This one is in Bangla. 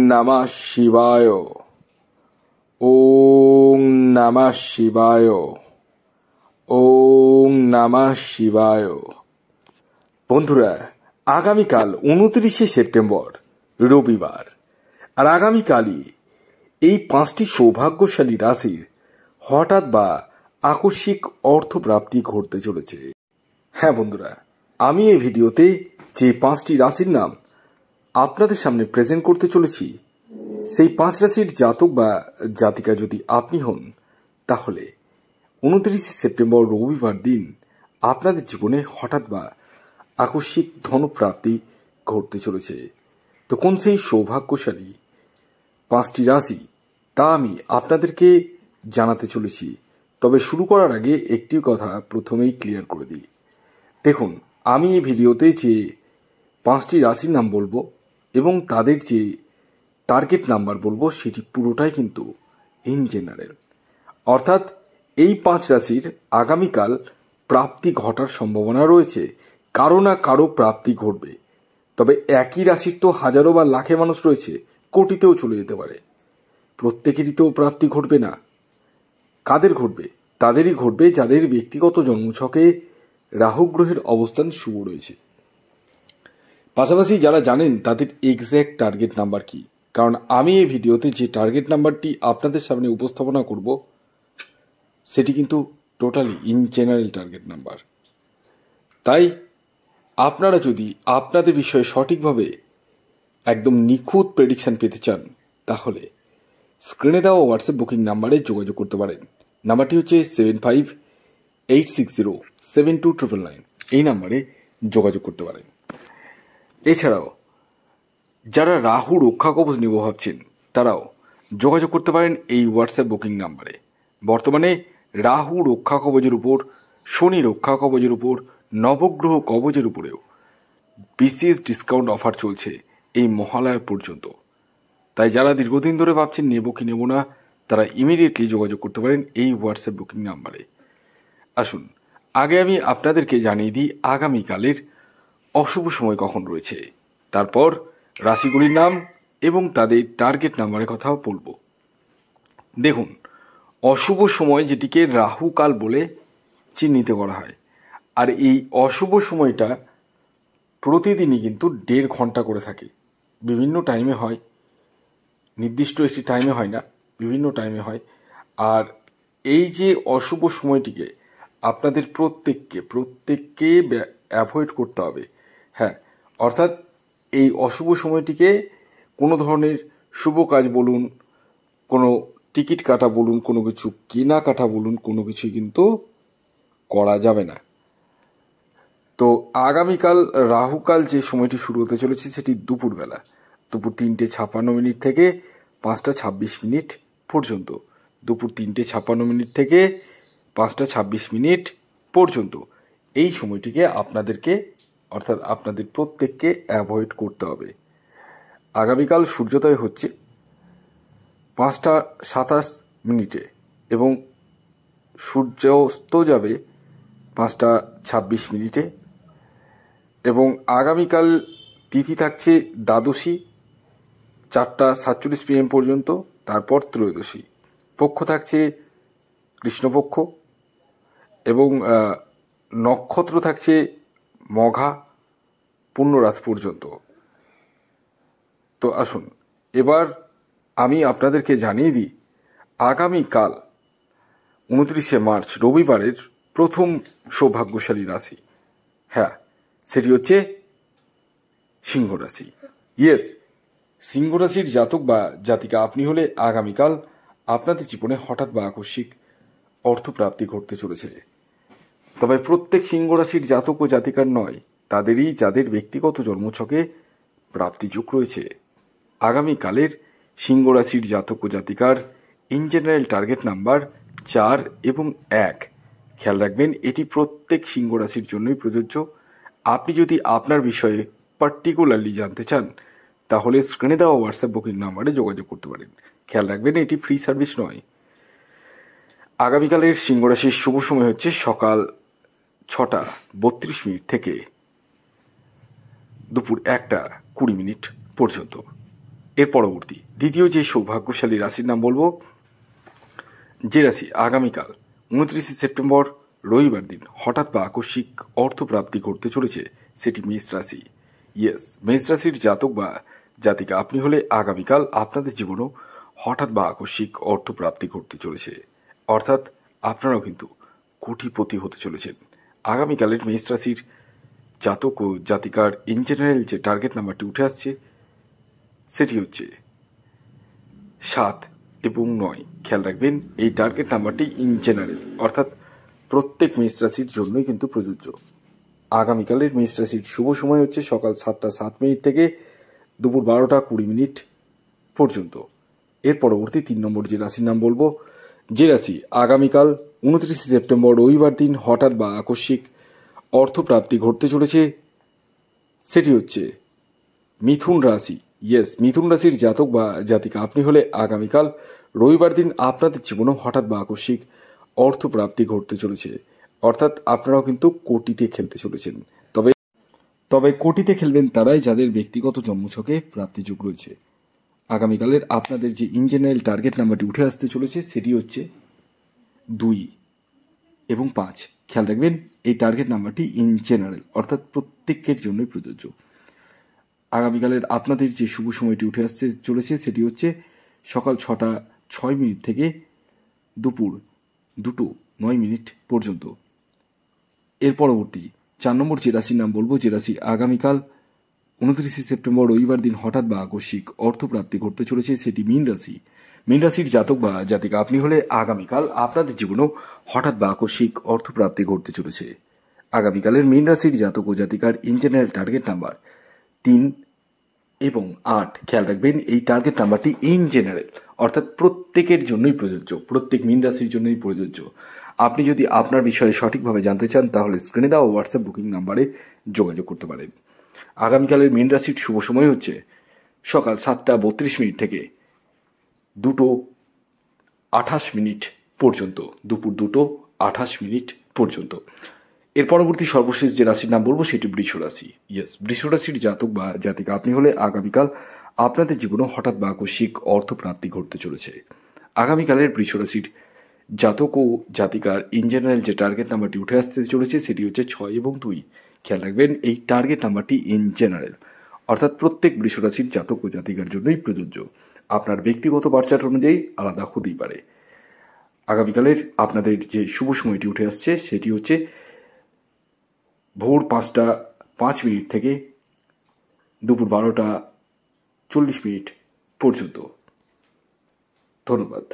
নমঃ শিবায়। ওম নমঃ শিবায়। ওম নমঃ শিবায়। বন্ধুরা, আগামীকাল 29শে সেপ্টেম্বর রবিবার, আর আগামীকালই এই 5টি সৌভাগ্যশালী রাশির হঠাৎ বা আকস্মিক অর্থপ্রাপ্তি ঘটতে চলেছে। হ্যাঁ বন্ধুরা, আমি এই ভিডিওতে যে 5টি রাশির নাম আপনাদের সামনে প্রেজেন্ট করতে চলেছি, সেই 5 রাশির জাতক বা জাতিকা যদি আপনি হন, তাহলে 29শে সেপ্টেম্বর রবিবার দিন আপনাদের জীবনে হঠাৎ বা আকস্মিক ধনপ্রাপ্তি ঘটতে চলেছে। তো কোন সেই সৌভাগ্যশালী 5টি রাশি, তা আমি আপনাদেরকে জানাতে চলেছি। তবে শুরু করার আগে একটি কথা প্রথমেই ক্লিয়ার করে দিই। দেখুন, আমি এই ভিডিওতে যে 5টি রাশির নাম বলবো এবং তাদের যে টার্গেট নাম্বার বলবো, সেটি পুরোটাই কিন্তু ইন জেনারেল, অর্থাৎ এই 5 রাশির আগামীকাল প্রাপ্তি ঘটার সম্ভাবনা রয়েছে। কারো না কারো প্রাপ্তি ঘটবে। তবে একই রাশির তো হাজারো বা লাখে মানুষ রয়েছে, কোটিতেও চলে যেতে পারে। প্রত্যেকেরই তো প্রাপ্তি ঘটবে না। কাদের ঘটবে? তাদেরই ঘটবে যাদের ব্যক্তিগত জন্মছকে রাহু গ্রহের অবস্থান শুভ রয়েছে। পাশাপাশি যারা জানেন তাদের এক্স্যাক্ট টার্গেট নাম্বার কি, কারণ আমি এই ভিডিওতে যে টার্গেট নাম্বারটি আপনাদের সামনে উপস্থাপনা করব, সেটি কিন্তু totally in general target number. তাই আপনারা যদি আপনাদের বিষয়ে সঠিকভাবে একদম নিখুঁত প্রেডিকশন পেতে চান, তাহলে স্ক্রিনে দেওয়া হোয়াটসঅ্যাপ বুকিং নাম্বারে যোগাযোগ করতে পারেন। নাম্বারটি হচ্ছে 7586072999। এই নাম্বারে যোগাযোগ করতে পারেন। এছাড়াও যারা রাহু রক্ষা কবচ নেব ভাবছেন, তারাও যোগাযোগ করতে পারেন এই হোয়াটসঅ্যাপ বুকিং নাম্বারে। বর্তমানে রাহু রক্ষা কবচের উপর, শনি রক্ষা কবচের উপর, নবগ্রহ কবচের উপরেও বিশেষ ডিসকাউন্ট অফার চলছে এই মহালয়া পর্যন্ত। তাই যারা দীর্ঘদিন ধরে ভাবছেন নেব কি নেব না, তারা ইমিডিয়েটলি যোগাযোগ করতে পারেন এই হোয়াটসঅ্যাপ বুকিং নাম্বারে। আসুন, আগে আমি আপনাদেরকে জানিয়ে দিই আগামীকালের অশুভ সময় কখন রয়েছে, তারপর রাশিগুলির নাম এবং তাদের টার্গেট নাম্বারের কথাও বলবো। দেখুন, অশুভ সময় যেটিকে রাহুকাল বলে চিহ্নিত করা হয়, আর এই অশুভ সময়টা প্রতিদিনই কিন্তু 1.5 ঘন্টা করে থাকে। বিভিন্ন টাইমে হয়, নির্দিষ্ট একটি টাইমে হয় না, বিভিন্ন টাইমে হয়। আর এই যে অশুভ সময়টিকে আপনাদের প্রত্যেককে অ্যাভয়েড করতে হবে। হ্যাঁ, অর্থাৎ এই অশুভ সময়টিকে কোনো ধরনের শুভ কাজ বলুন, কোনো টিকিট কাটা বলুন, কোনো কিছু কেনাকাটা বলুন, কোনো কিছুই কিন্তু করা যাবে না। তো আগামীকাল রাহুকাল যে সময়টি শুরু হতে চলেছে, সেটি দুপুরবেলা, দুপুর 3:56 থেকে 5:26 পর্যন্ত। দুপুর 3:56 থেকে 5:26 পর্যন্ত এই সময়টিকে আপনাদেরকে, অর্থাৎ আপনাদের প্রত্যেককে অ্যাভয়েড করতে হবে। আগামীকাল সূর্যোদয় হচ্ছে 5:27 এবং সূর্যাস্ত যাবে 5:26 এবং আগামীকাল তিথি থাকছে দ্বাদশী 4:47 PM পর্যন্ত, তারপর ত্রয়োদশী। পক্ষ থাকছে কৃষ্ণপক্ষ এবং নক্ষত্র থাকছে মঘা পূর্ণরাত পর্যন্ত। তো আসুন, এবার আমি আপনাদেরকে জানিয়ে দিই আগামীকাল 29শে মার্চ রবিবারের প্রথম সৌভাগ্যশালী রাশি। হ্যাঁ, সেটি হচ্ছে সিংহ রাশি। ইয়েস, সিংহ রাশির জাতক বা জাতিকা আপনি হলে আগামীকাল আপনাদের জীবনে হঠাৎ বা আকস্মিক অর্থপ্রাপ্তি ঘটতে চলেছে। তবে প্রত্যেক সিংহ রাশির জাতক ও জাতিকার নয়, তাদেরই যাদের ব্যক্তিগত জন্মছকে প্রাপ্তিযোগ রয়েছে। আগামীকালের সিংহ রাশির জাতক ও জাতিকার ইন জেনারেল টার্গেট নাম্বার 4 এবং 1। খেয়াল রাখবেন, এটি প্রত্যেক সিংহ রাশির জন্যই প্রযোজ্য। আপনি যদি আপনার বিষয়ে পার্টিকুলারলি জানতে চান, তাহলে স্ক্রিনে দেওয়া হোয়াটসঅ্যাপ বুকিং নাম্বারে যোগাযোগ করতে পারেন। খেয়াল রাখবেন, এটি ফ্রি সার্ভিস নয়। আগামীকালের সিংহ রাশির শুভ সময় হচ্ছে সকাল 6:32 থেকে দুপুর 1:20 পর্যন্ত। এর পরবর্তী দ্বিতীয় যে সৌভাগ্যশালী রাশির নাম বলবো, যে রাশি আগামীকাল 29 সেপ্টেম্বর রবিবার দিন হঠাৎ বা আকস্মিক অর্থপ্রাপ্তি করতে চলেছে, সেটি মেষ রাশি। ইয়েস, মেষ রাশির জাতক বা জাতিকা আপনি হলে আগামীকাল আপনাদের জীবনেও হঠাৎ বা আকস্মিক অর্থপ্রাপ্তি করতে চলেছে, অর্থাৎ আপনারাও কিন্তু কোটিপতি হতে চলেছেন। আগামীকালের মেষ রাশির জাতক ও জাতিকার ইন জেনারেল যে টার্গেট নাম্বারটি উঠে আসছে সেটি হচ্ছে 7 এবং 9। খেয়াল রাখবেন এই টার্গেট নাম্বারটি ইন জেনারেল, অর্থাৎ প্রত্যেক মেষ রাশির জন্যই কিন্তু প্রযোজ্য। আগামীকালের মেষ রাশির শুভ সময় হচ্ছে সকাল 7টা 7 মিনিট থেকে দুপুর 12টা 20 মিনিট পর্যন্ত। এর পরবর্তী 3 নম্বর যে রাশির নাম বলবো, যে রাশি আগামীকাল 29 সেপ্টেম্বর রবিবার দিন হঠাৎ বা আকস্মিক অর্থপ্রাপ্তি ঘটতে চলেছে, সেটি হচ্ছে মিথুন রাশি। ইয়েস, মিথুন রাশির জাতক বা জাতিকা আপনি হলে আগামীকাল রবিবার দিন আপনাদের জীবনেও হঠাৎ বা আকস্মিক অর্থপ্রাপ্তি ঘটতে চলেছে, অর্থাৎ আপনারাও কিন্তু কোটিতে খেলতে চলেছেন। তবে কোটিতে খেলবেন তারাই যাদের ব্যক্তিগত জন্মছকে প্রাপ্তিযোগ রয়েছে। আগামীকালের আপনাদের যে ইন জেনারেল টার্গেট নাম্বারটি উঠে আসতে চলেছে সেটি হচ্ছে 2 এবং 5। খেয়াল রাখবেন এই টার্গেট নাম্বারটি ইন জেনারেল, অর্থাৎ প্রত্যেকের জন্যই প্রযোজ্য। আগামীকালের আপনাদের যে শুভ সময়টি উঠে আসতে চলেছে সেটি হচ্ছে সকাল 6টা 6 মিনিট থেকে দুপুর 2টো 9 মিনিট পর্যন্ত। এর পরবর্তী 4 নম্বর যে রাশির নাম বলবো, যে রাশি আগামীকাল 29 সেপ্টেম্বর রবিবার দিন হঠাৎ বা আকস্মিক অর্থপ্রাপ্তি ঘটতে চলেছে সেটি মীন রাশি। মীন রাশির জাতক বা জাতিকা আপনি হলে আগামীকাল আপনাদের জীবনেও হঠাৎ বা আকস্মিক অর্থপ্রাপ্তি ঘটতে চলেছে। আগামীকালের মীন রাশির জাতক ও জাতিকার ইন জেনারেল টার্গেট নাম্বার 3 এবং 8। খেয়াল রাখবেন এই টার্গেট নাম্বারটি ইন জেনারেল, অর্থাৎ প্রত্যেকের জন্যই প্রযোজ্য, প্রত্যেক মীন রাশির জন্যই প্রযোজ্য। আপনি যদি আপনার বিষয়ে সঠিকভাবে জানতে চান তাহলে স্ক্রিনে দেওয়া হোয়াটসঅ্যাপ বুকিং নাম্বারে যোগাযোগ করতে পারেন। আগামীকালের মীন রাশির শুভ সময় হচ্ছে সকাল 7টা 32 মিনিট থেকে 2টো 28 মিনিট পর্যন্ত, দুপুর 2টো 28 মিনিট পর্যন্ত। এর পরবর্তী সর্বশেষ যে রাশির নাম বলবো সেটি বৃষ রাশি। ইয়েস, বৃষ রাশির জাতক বা জাতিকা আপনি হলে আগামীকাল আপনাদের জীবনে হঠাৎ বা আকস্মিক অর্থপ্রাপ্তি ঘটতে চলেছে। আগামীকালের বৃষ রাশির জাতক ও জাতিকার ইন জেনারেল যে টার্গেট নাম্বারটি উঠে আসতে চলেছে সেটি হচ্ছে 6 এবং 2। খেয়াল রাখবেন এই টার্গেট নাম্বারটি ইন জেনারেল, অর্থাৎ প্রত্যেক বৃষ রাশির জাতক ও জাতিকার জন্যই প্রযোজ্য। আপনার ব্যক্তিগত বার্চার্ট অনুযায়ী আলাদা হতেই পারে। আগামীকালের আপনাদের যে শুভ সময়টি উঠে আসছে সেটি হচ্ছে ভোর 5টা 5 মিনিট থেকে দুপুর 12টা 40 মিনিট পর্যন্ত। ধন্যবাদ।